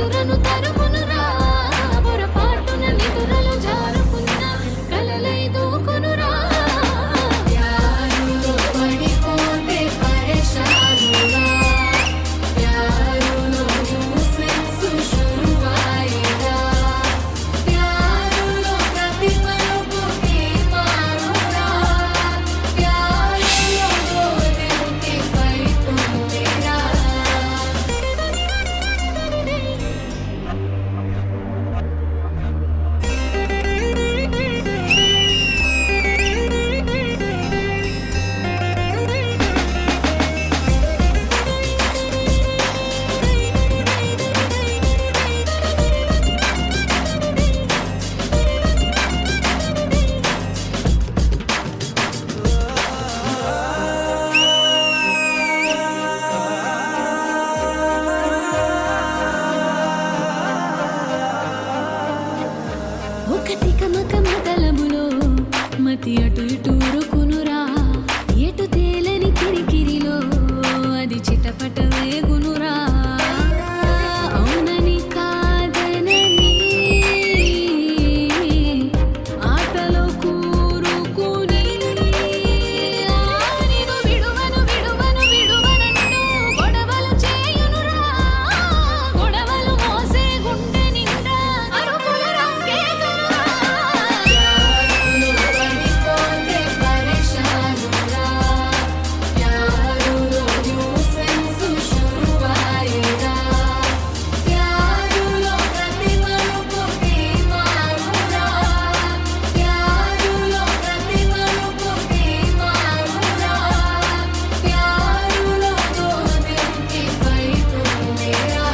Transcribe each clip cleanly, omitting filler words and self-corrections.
నిదురను తరుమునురా పొరపాటున నిదురలు జారుకున్న కలలై దూకునురా ప్యారులో పడిపోతే పరేషానురా ప్యారులో న్యూసెన్స్ షురువాయిరా ప్యారులో ప్రతి పలుకుకి మారురా ప్యారులో గోదెంకి పైకుందిరా ఒక తికమక మతలములో మతి అటు ఇటు ఉరుకునురా ఎటు తేలని కిరికిరిలో అది చిటపట వేగునురా అవునని కాదనని ఆటలో కూరుకుని నిన్ను విడువను విడువను విడువనంటూ గొడవలు చేయునురా గొడవలు మోసే గుండె నిండా అరుపుల రంకేగునురా ప్యారులో పడిపోతే పరేషానురా ప్యారులో న్యూసెన్స్ షురువాయిరా ప్యారులో ప్రతి మలుపుకి మారురా ప్యారులో ప్రతి మలుపుకి మారురా ప్యారులో గోదెంకి పైకుందిరా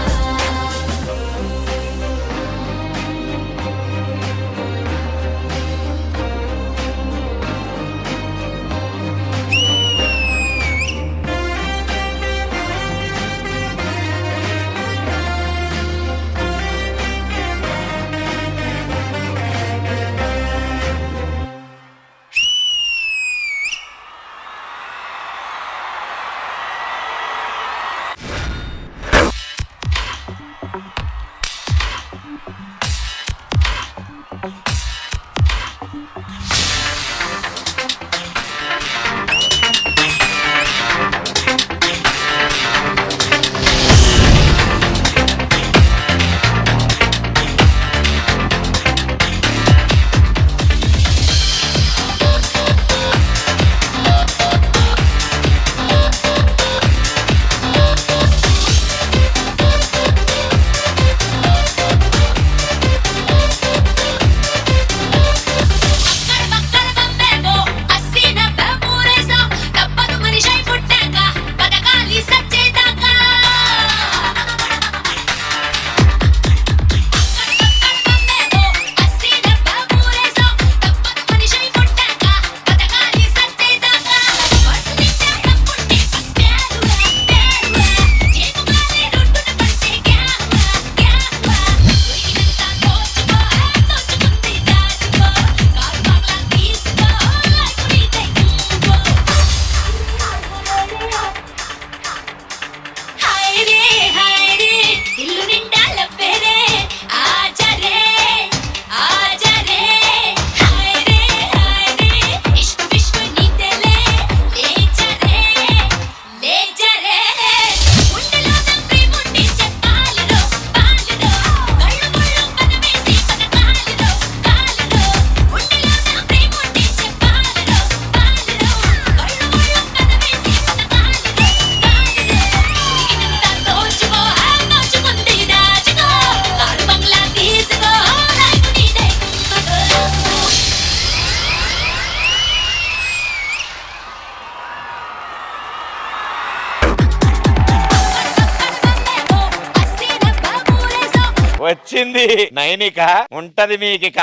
వచ్చింది నైనిక ఉంటది మీకిక.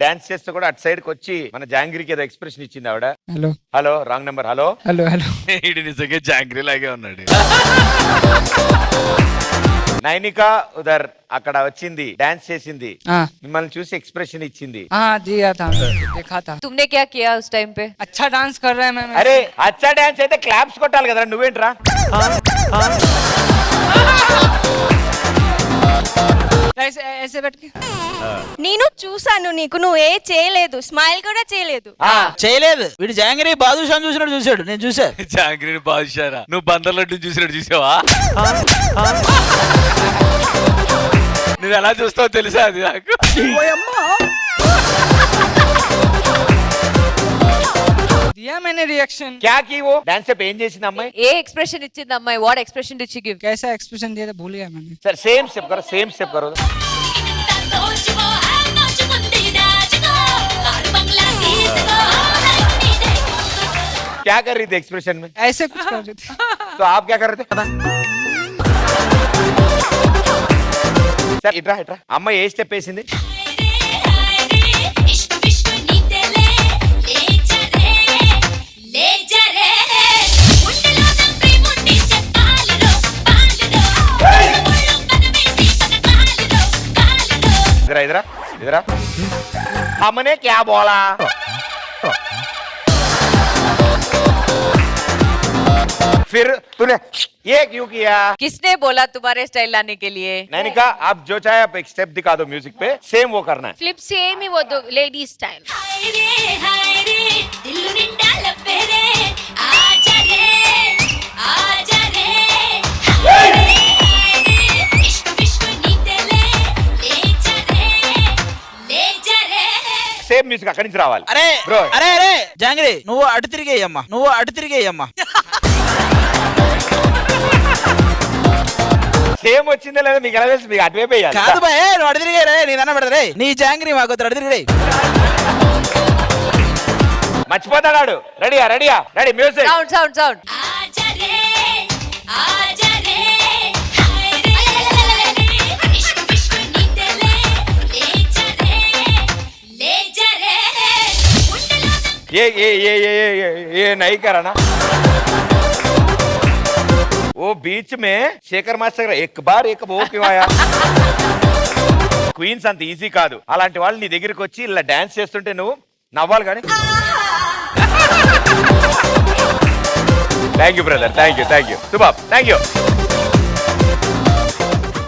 డాన్స్ చేస్తూ కూడా అటు సైడ్ కి వచ్చి మన జాంగ్రీకి ఏదో ఎక్స్ప్రెషన్ ఇచ్చింది ఆవిడ. Hello hello wrong number. Hello hello hello నిజంగా జాంగ్రీ లాగే ఉన్నాడు. నైనిక ఉదర్ అక్కడ వచ్చింది, డాన్స్ చేసింది, మిమ్మల్ని చూసి ఎక్స్ప్రెషన్ ఇచ్చింది. दिया था, देखा था. तुमने क्या किया उस टाइम पे? अच्छा डांस कर रहा है मैम. అరే అచ్చా డాన్స్ అయితే క్లాప్స్ కొట్టాలి కదరా, నువ్వేంట్రా? ऐसे ऐसे बैठ के నేను చూసాను నీకు నువ్వు ఏ చేయలేదు స్మైల్ కూడా చేయలేదు చేయలేదు వీడు జాంగిరీ బాదుషాన్ చూసినట్టు చూసాడు నేను చూసా జాంగ్రీని బాదుషారా నువ్వు బందర్ లడ్డు చూసినట్టు చూసావా నువ్వు ఎలా చూస్తావో తెలుసా అది నాకు दिया मैंने रिएक्शन క్యా కీ वो డాన్స్ స్టెప్ ఏం చేసింది అమ్మాయి ఏ ఎక్స్ప్రెషన్ ఇచ్చింది అమ్మాయి what expression did she give कैसा एक्सप्रेशन दिया था भूल गया मैंने సరే సేమ్ స్టెప్ కరో సేమ్ స్టెప్ కరో क्या कर रही थी एक्सप्रेशन में ऐसे कुछ कर रहे थे तो आप क्या कर रहे थे सर इट्रा इट्रा अम्मा ఏ స్టెప్ వేసింది इधर इधर इधर हमने क्या बोला फिर तूने ये क्यों किया किसने बोला तुम्हारे स्टाइल लाने के लिए मैंने कहा आप जो चाहे आप एक स्टेप दिखा दो म्यूजिक पे सेम वो करना है ఫ్లిప్ సేమ్ ఇవ్వద్దు లేడీ స్టైల్ సేమ్ మ్యూజిక్ అక్కడి నుంచి రావాలి అరే Bro. అరే అరే జాంగిరీ నువ్వు అటు తిరిగేయమ్మా నువ్వు అటు తిరిగేయమ్మా సేమ్ వచ్చిందా లేదా మీకు ఎలా తెలుసు మీకు అటువైపు వేయాలి కాదు బాయ్ నువ్వు అటు తిరిగే రే నీ దన్న పెడతా నీ జాంగిరీ మాకు అటు తిరిగి మర్చిపోతాడు రెడీయా రెడీయా ready music sound sound sound ये नहीं करा ना वो बीच में शेखर मास्टर एक बार एक वो क्यों आया క్వీన్స్ అంత ఈజీ కాదు అలాంటి వాళ్ళు నీ దగ్గరికి వచ్చి ఇలా డాన్స్ చేస్తుంటే నువ్వు నవ్వాలి కానీ thank you brother thank you సుబాబ్ థ్యాంక్ యూ